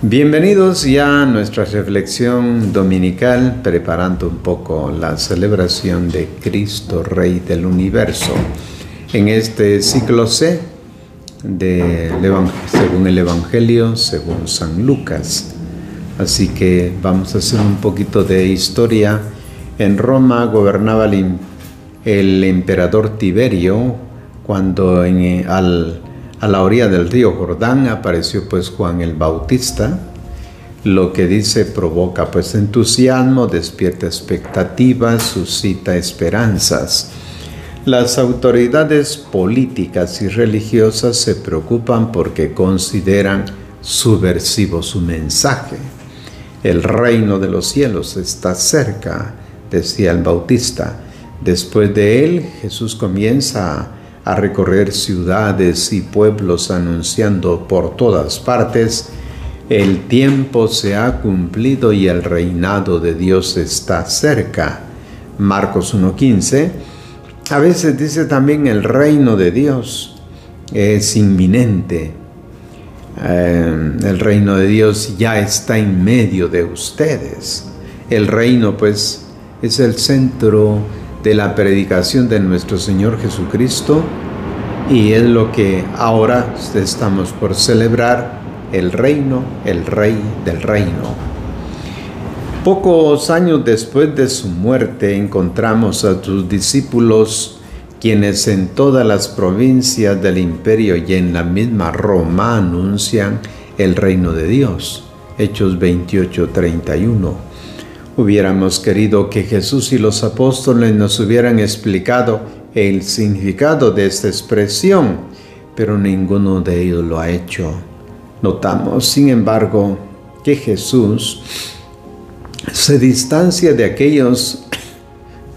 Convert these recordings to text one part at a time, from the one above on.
Bienvenidos ya a nuestra reflexión dominical, preparando un poco la celebración de Cristo Rey del Universo, en este ciclo C, según el Evangelio, según San Lucas. Así que vamos a hacer un poquito de historia. En Roma gobernaba el emperador Tiberio, cuando a la orilla del río Jordán apareció pues Juan el Bautista. Lo que dice provoca pues entusiasmo, despierta expectativas, suscita esperanzas. Las autoridades políticas y religiosas se preocupan porque consideran subversivo su mensaje. El reino de los cielos está cerca, decía el Bautista. Después de él, Jesús comienza a recorrer ciudades y pueblos anunciando por todas partes: el tiempo se ha cumplido y el reinado de Dios está cerca. Marcos 1:15. A veces dice también el reino de Dios es inminente. El reino de Dios ya está en medio de ustedes. El reino pues es el centro de la predicación de nuestro Señor Jesucristo, y es lo que ahora estamos por celebrar: el reino, el Rey del reino. Pocos años después de su muerte encontramos a sus discípulos, quienes en todas las provincias del imperio y en la misma Roma anuncian el reino de Dios. Hechos 28:31. Hubiéramos querido que Jesús y los apóstoles nos hubieran explicado el significado de esta expresión, pero ninguno de ellos lo ha hecho. Notamos, sin embargo, que Jesús se distancia de aquellos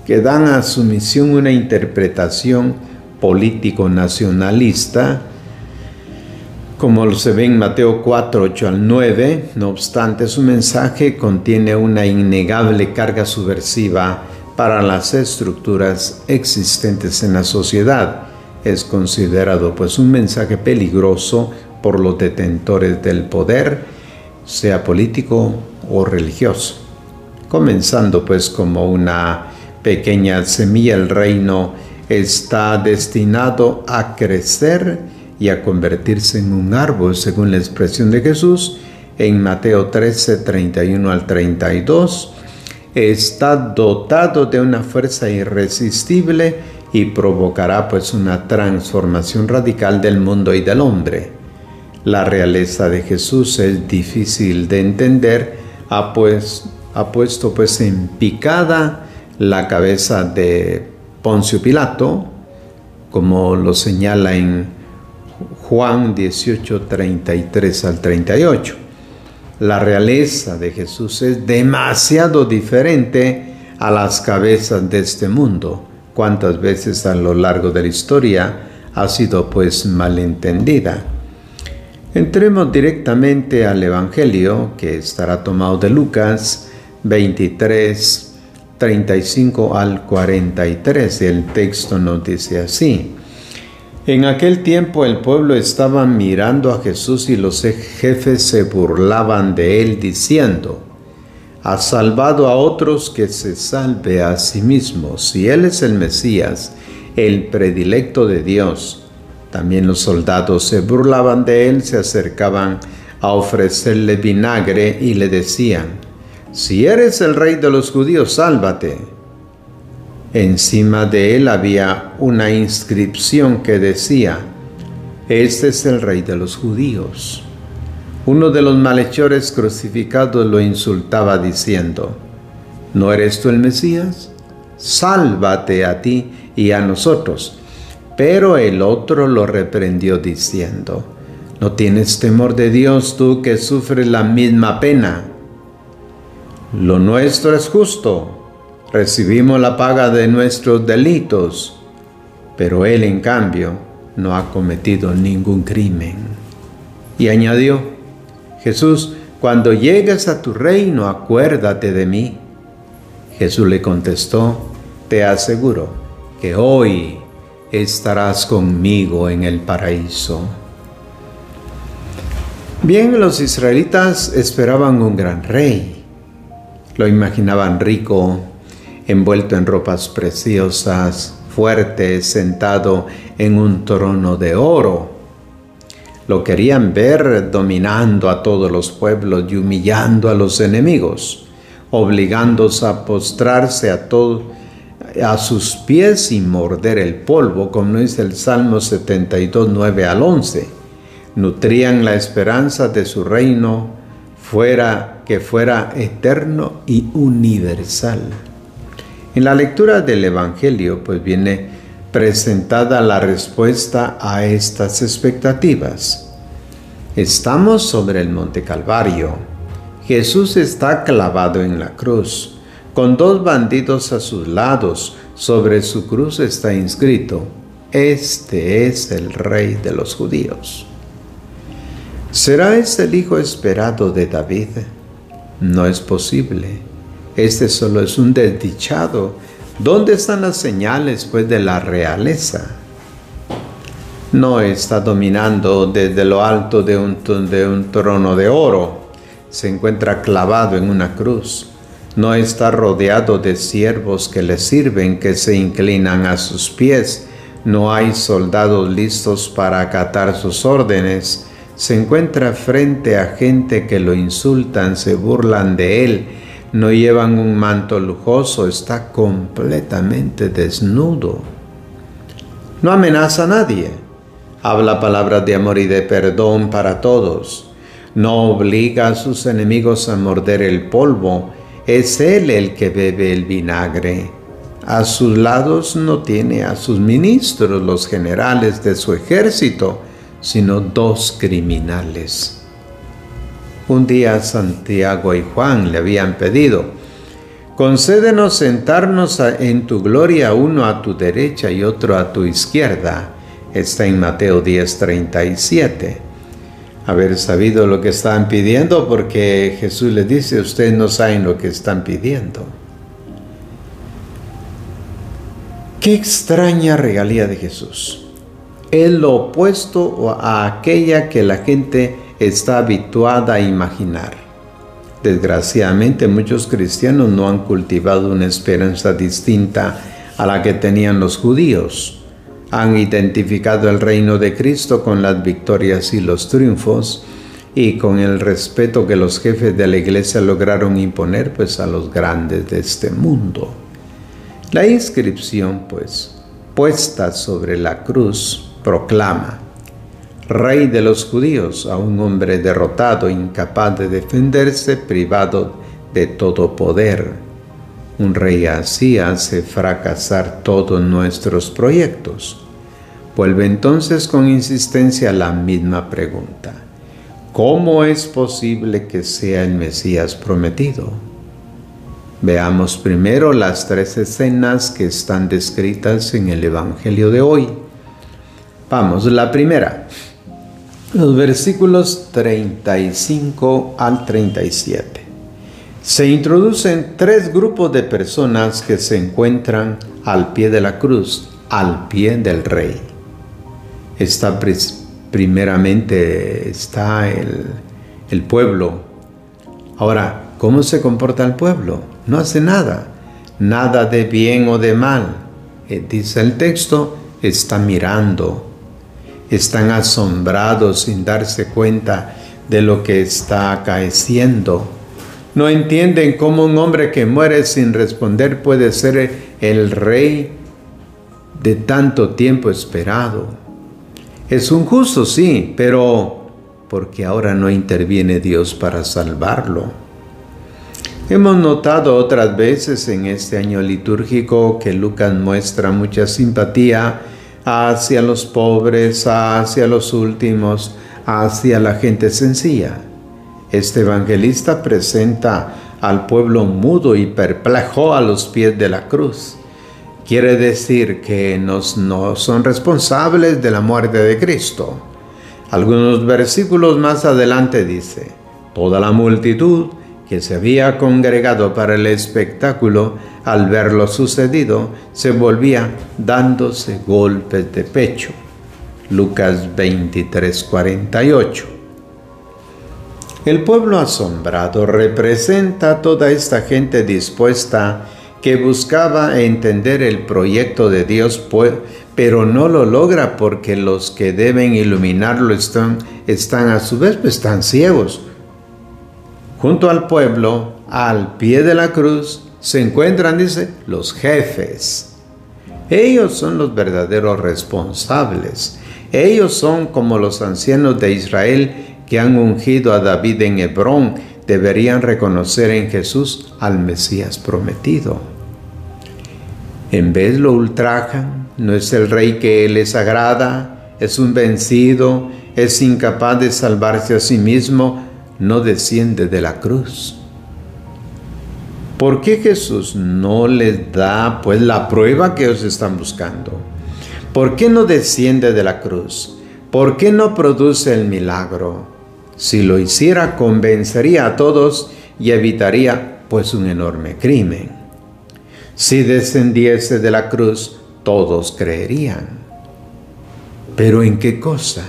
que dan a su misión una interpretación político-nacionalista, como se ve en Mateo 4:8-9. No obstante, su mensaje contiene una innegable carga subversiva para las estructuras existentes en la sociedad. Es considerado pues un mensaje peligroso por los detentores del poder, sea político o religioso. Comenzando pues como una pequeña semilla, el reino está destinado a crecer y a convertirse en un árbol, según la expresión de Jesús en Mateo 13:31-32. Está dotado de una fuerza irresistible y provocará pues una transformación radical del mundo y del hombre. La realeza de Jesús es difícil de entender. Ha puesto pues en picada la cabeza de Poncio Pilato, como lo señala en Juan 18:33-38. La realeza de Jesús es demasiado diferente a las cabezas de este mundo. ¿Cuántas veces a lo largo de la historia ha sido pues malentendida? Entremos directamente al Evangelio, que estará tomado de Lucas 23:35-43. El texto nos dice así: en aquel tiempo el pueblo estaba mirando a Jesús y los jefes se burlaban de él diciendo: ha salvado a otros, que se salve a sí mismo. Si él es el Mesías, el predilecto de Dios. También los soldados se burlaban de él, se acercaban a ofrecerle vinagre y le decían: si eres el rey de los judíos, sálvate. Encima de él había una inscripción que decía: este es el rey de los judíos. Uno de los malhechores crucificados lo insultaba diciendo: ¿no eres tú el Mesías? Sálvate a ti y a nosotros. Pero el otro lo reprendió diciendo: ¿no tienes temor de Dios, tú que sufres la misma pena? Lo nuestro es justo. Recibimos la paga de nuestros delitos, pero él, en cambio, no ha cometido ningún crimen. Y añadió: Jesús, cuando llegues a tu reino, acuérdate de mí. Jesús le contestó: te aseguro que hoy estarás conmigo en el paraíso. Bien, los israelitas esperaban un gran rey. Lo imaginaban rico, envuelto en ropas preciosas, fuerte, sentado en un trono de oro. Lo querían ver dominando a todos los pueblos y humillando a los enemigos, obligándolos a postrarse a sus pies y morder el polvo, como dice el Salmo 72, 9 al 11. Nutrían la esperanza de su reino que fuera eterno y universal. En la lectura del Evangelio, pues viene presentada la respuesta a estas expectativas. Estamos sobre el Monte Calvario. Jesús está clavado en la cruz, con 2 bandidos a sus lados. Sobre su cruz está inscrito: Este es el Rey de los judíos. ¿Será este el hijo esperado de David? No es posible. Este solo es un desdichado. ¿Dónde están las señales, pues, de la realeza? No está dominando desde lo alto de un trono de oro. Se encuentra clavado en una cruz. No está rodeado de siervos que le sirven, que se inclinan a sus pies. No hay soldados listos para acatar sus órdenes. Se encuentra frente a gente que lo insultan, se burlan de él. No llevan un manto lujoso, está completamente desnudo. No amenaza a nadie. Habla palabras de amor y de perdón para todos. No obliga a sus enemigos a morder el polvo. Es él el que bebe el vinagre. A sus lados no tiene a sus ministros, los generales de su ejército, sino 2 criminales. Un día Santiago y Juan le habían pedido: concédenos sentarnos en tu gloria, uno a tu derecha y otro a tu izquierda. Está en Mateo 10:37. Haber sabido lo que estaban pidiendo, porque Jesús les dice: ustedes no saben lo que están pidiendo. Qué extraña regalía de Jesús. Es lo opuesto a aquella que la gente está habituada a imaginar. Desgraciadamente, muchos cristianos no han cultivado una esperanza distinta a la que tenían los judíos. Han identificado el reino de Cristo con las victorias y los triunfos, y con el respeto que los jefes de la iglesia lograron imponer, pues, a los grandes de este mundo. La inscripción, pues, puesta sobre la cruz, proclama: Rey de los judíos, a un hombre derrotado, incapaz de defenderse, privado de todo poder. Un rey así hace fracasar todos nuestros proyectos. Vuelve entonces con insistencia la misma pregunta: ¿cómo es posible que sea el Mesías prometido? Veamos primero las 3 escenas que están descritas en el Evangelio de hoy. Vamos, la primera, los versículos 35 al 37. Se introducen 3 grupos de personas que se encuentran al pie de la cruz, al pie del rey. Primeramente está el pueblo. Ahora, ¿cómo se comporta el pueblo? No hace nada, nada de bien o de mal. Dice el texto, está mirando. Están asombrados sin darse cuenta de lo que está acaeciendo. No entienden cómo un hombre que muere sin responder puede ser el rey de tanto tiempo esperado. Es un justo, sí, pero porque ahora no interviene Dios para salvarlo. Hemos notado otras veces en este año litúrgico que Lucas muestra mucha simpatía hacia los pobres, hacia los últimos, hacia la gente sencilla. Este evangelista presenta al pueblo mudo y perplejo a los pies de la cruz. Quiere decir que no son responsables de la muerte de Cristo. Algunos versículos más adelante dice: toda la multitud que se había congregado para el espectáculo, al ver lo sucedido, se volvía dándose golpes de pecho. Lucas 23:48. El pueblo asombrado representa a toda esta gente dispuesta que buscaba entender el proyecto de Dios, pero no lo logra porque los que deben iluminarlo están a su vez, están ciegos. Junto al pueblo, al pie de la cruz, se encuentran, dice, los jefes. Ellos son los verdaderos responsables. Ellos son como los ancianos de Israel que han ungido a David en Hebrón. Deberían reconocer en Jesús al Mesías prometido. En vez lo ultrajan, no es el rey que les agrada, es un vencido, es incapaz de salvarse a sí mismo, no desciende de la cruz. ¿Por qué Jesús no les da pues la prueba que ellos están buscando? ¿Por qué no desciende de la cruz? ¿Por qué no produce el milagro? Si lo hiciera, convencería a todos y evitaría pues un enorme crimen. Si descendiese de la cruz, todos creerían. ¿Pero en qué cosa?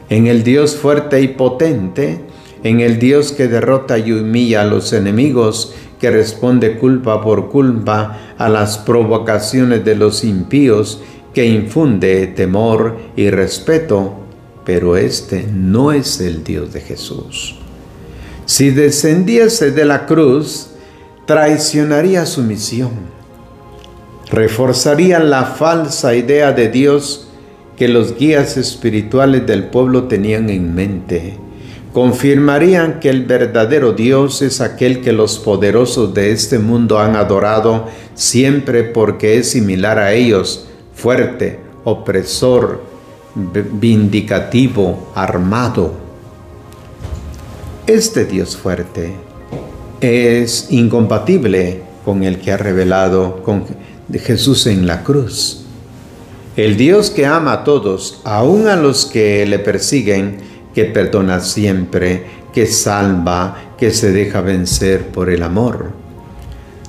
¿En el Dios fuerte y potente? ¿En el Dios que derrota y humilla a los enemigos, que responde culpa por culpa a las provocaciones de los impíos, que infunde temor y respeto? Pero este no es el Dios de Jesús. Si descendiese de la cruz, traicionaría su misión, reforzaría la falsa idea de Dios que los guías espirituales del pueblo tenían en mente, confirmarían que el verdadero Dios es aquel que los poderosos de este mundo han adorado siempre porque es similar a ellos, fuerte, opresor, vindicativo, armado. Este Dios fuerte es incompatible con el que ha revelado con Jesús en la cruz. El Dios que ama a todos, aun a los que le persiguen, que perdona siempre, que salva, que se deja vencer por el amor.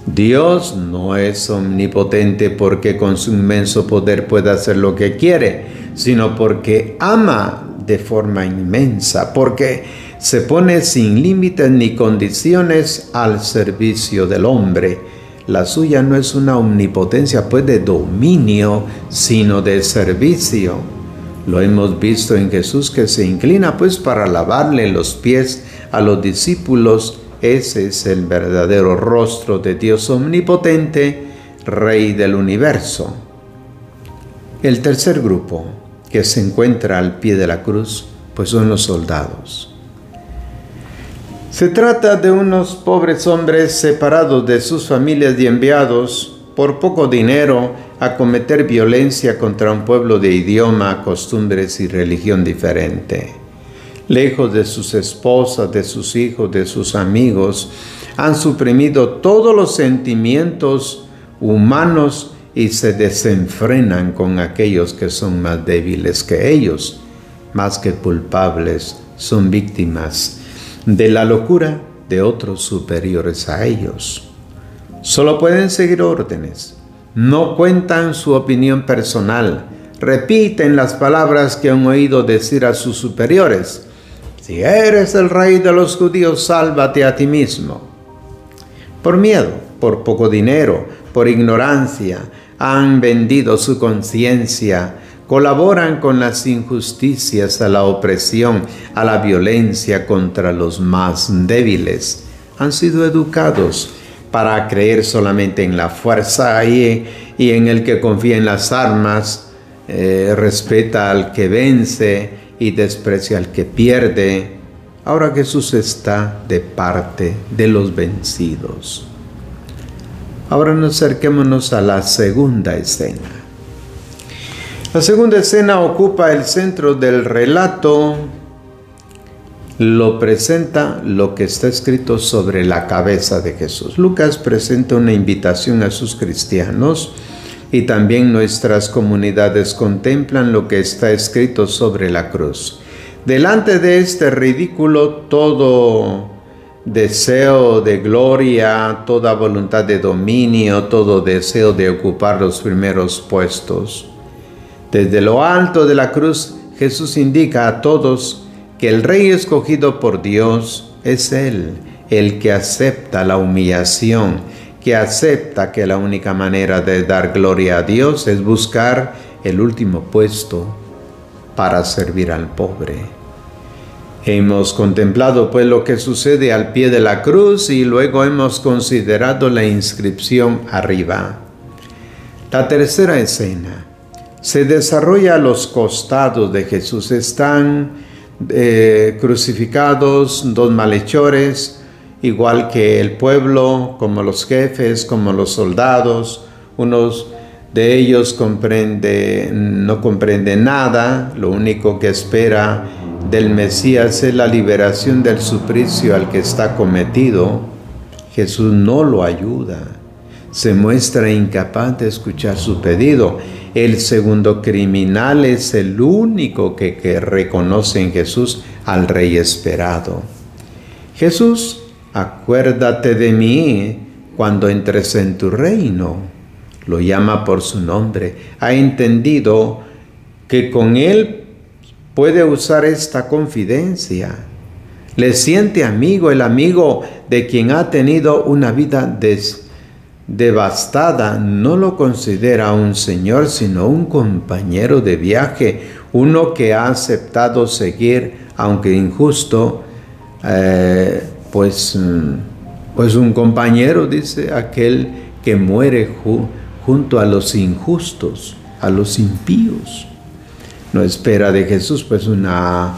Dios no es omnipotente porque con su inmenso poder puede hacer lo que quiere, sino porque ama de forma inmensa, porque se pone sin límites ni condiciones al servicio del hombre. La suya no es una omnipotencia pues de dominio, sino de servicio. Lo hemos visto en Jesús, que se inclina pues para lavarle los pies a los discípulos. Ese es el verdadero rostro de Dios omnipotente, Rey del universo. El tercer grupo que se encuentra al pie de la cruz, pues son los soldados. Se trata de unos pobres hombres separados de sus familias y enviados por poco dinero a cometer violencia contra un pueblo de idioma, costumbres y religión diferente. Lejos de sus esposas, de sus hijos, de sus amigos, han suprimido todos los sentimientos humanos y se desenfrenan con aquellos que son más débiles que ellos. Más que culpables, son víctimas de la locura de otros superiores a ellos. Solo pueden seguir órdenes, no cuentan su opinión personal, repiten las palabras que han oído decir a sus superiores. Si eres el rey de los judíos, sálvate a ti mismo. Por miedo, por poco dinero, por ignorancia, han vendido su conciencia, colaboran con las injusticias, a la opresión, a la violencia contra los más débiles. Han sido educados para creer solamente en la fuerza y en el que confía en las armas, respeta al que vence y desprecia al que pierde. Ahora Jesús está de parte de los vencidos. Ahora nos acerquémonos a la segunda escena. La segunda escena ocupa el centro del relato. Lo presenta lo que está escrito sobre la cabeza de Jesús. Lucas presenta una invitación a sus cristianos y también nuestras comunidades contemplan lo que está escrito sobre la cruz. Delante de este ridículo todo deseo de gloria, toda voluntad de dominio, todo deseo de ocupar los primeros puestos. Desde lo alto de la cruz, Jesús indica a todos que el Rey escogido por Dios es Él, el que acepta la humillación, que acepta que la única manera de dar gloria a Dios es buscar el último puesto para servir al pobre. Hemos contemplado pues lo que sucede al pie de la cruz y luego hemos considerado la inscripción arriba. La tercera escena se desarrolla a los costados de Jesús. Están crucificados dos malhechores, igual que el pueblo, como los jefes, como los soldados. Unos de ellos no comprenden nada, lo único que espera del Mesías es la liberación del suplicio al que está cometido. Jesús no lo ayuda, se muestra incapaz de escuchar su pedido. El segundo criminal es el único que reconoce en Jesús al Rey esperado. Jesús, acuérdate de mí cuando entres en tu reino. Lo llama por su nombre. Ha entendido que con él puede usar esta confidencia. Le siente amigo, el amigo de quien ha tenido una vida devastada. No lo considera un señor, sino un compañero de viaje, uno que ha aceptado seguir, aunque injusto, pues un compañero, dice, aquel que muere junto a los injustos, a los impíos. No espera de Jesús pues una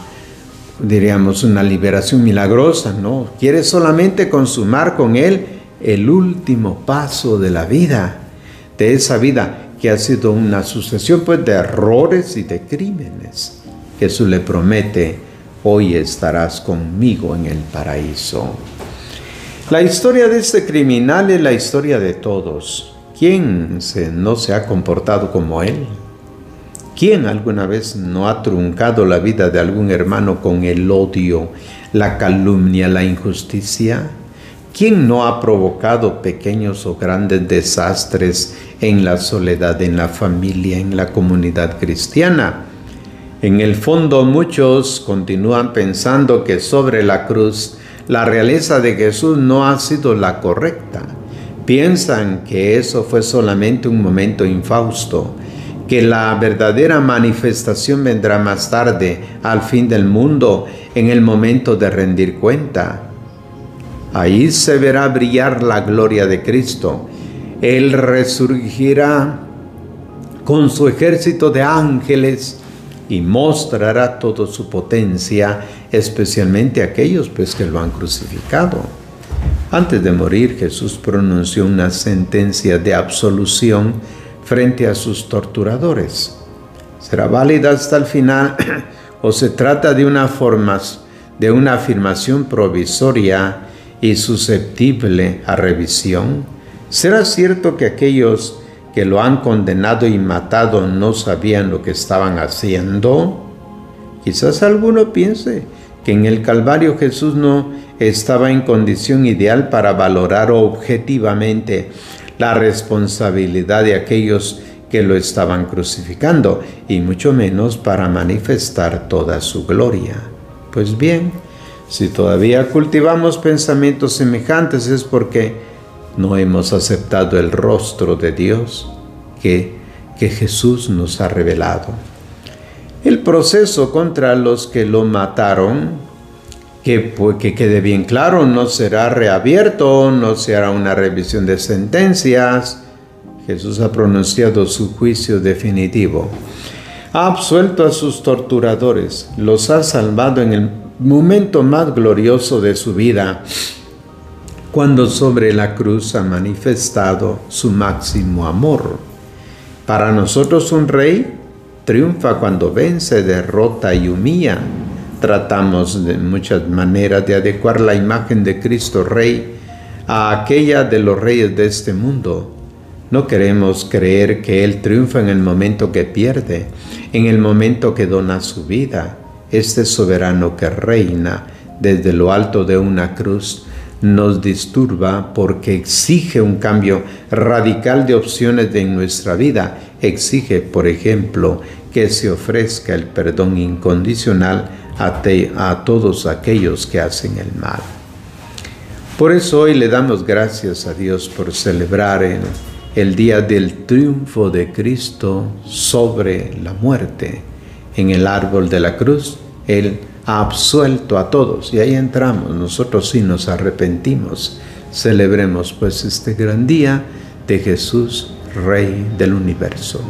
liberación milagrosa, no. Quiere solamente consumar con él el último paso de la vida, de esa vida que ha sido una sucesión pues de errores y de crímenes. Jesús le promete: hoy estarás conmigo en el paraíso. La historia de este criminal es la historia de todos. ¿Quién no se ha comportado como él? ¿Quién alguna vez no ha truncado la vida de algún hermano con el odio, la calumnia, la injusticia? ¿Quién no ha provocado pequeños o grandes desastres en la soledad, en la familia, en la comunidad cristiana? En el fondo, muchos continúan pensando que sobre la cruz la realeza de Jesús no ha sido la correcta. Piensan que eso fue solamente un momento infausto, que la verdadera manifestación vendrá más tarde, al fin del mundo, en el momento de rendir cuenta. Ahí se verá brillar la gloria de Cristo. Él resurgirá con su ejército de ángeles y mostrará toda su potencia, especialmente a aquellos pues, que lo han crucificado. Antes de morir, Jesús pronunció una sentencia de absolución frente a sus torturadores. ¿Será válida hasta el final o se trata de una afirmación provisoria y susceptible a revisión? ¿Será cierto que aquellos que lo han condenado y matado no sabían lo que estaban haciendo? Quizás alguno piense que en el Calvario Jesús no estaba en condición ideal para valorar objetivamente la responsabilidad de aquellos que lo estaban crucificando, y mucho menos para manifestar toda su gloria. Pues bien, si todavía cultivamos pensamientos semejantes es porque no hemos aceptado el rostro de Dios que Jesús nos ha revelado. El proceso contra los que lo mataron, que quede bien claro, no será reabierto, no se hará una revisión de sentencias. Jesús ha pronunciado su juicio definitivo. Ha absuelto a sus torturadores, los ha salvado en el momento más glorioso de su vida, cuando sobre la cruz ha manifestado su máximo amor. Para nosotros un rey triunfa cuando vence, derrota y humilla. Tratamos de muchas maneras de adecuar la imagen de Cristo Rey a aquella de los reyes de este mundo. No queremos creer que Él triunfa en el momento que pierde, en el momento que dona su vida. Este soberano que reina desde lo alto de una cruz nos disturba porque exige un cambio radical de opciones en nuestra vida. Exige, por ejemplo, que se ofrezca el perdón incondicional a todos aquellos que hacen el mal. Por eso hoy le damos gracias a Dios por celebrar el día del triunfo de Cristo sobre la muerte. En el árbol de la cruz, Él ha absuelto a todos y ahí entramos. Nosotros sí nos arrepentimos. Celebremos pues este gran día de Jesús, Rey del universo.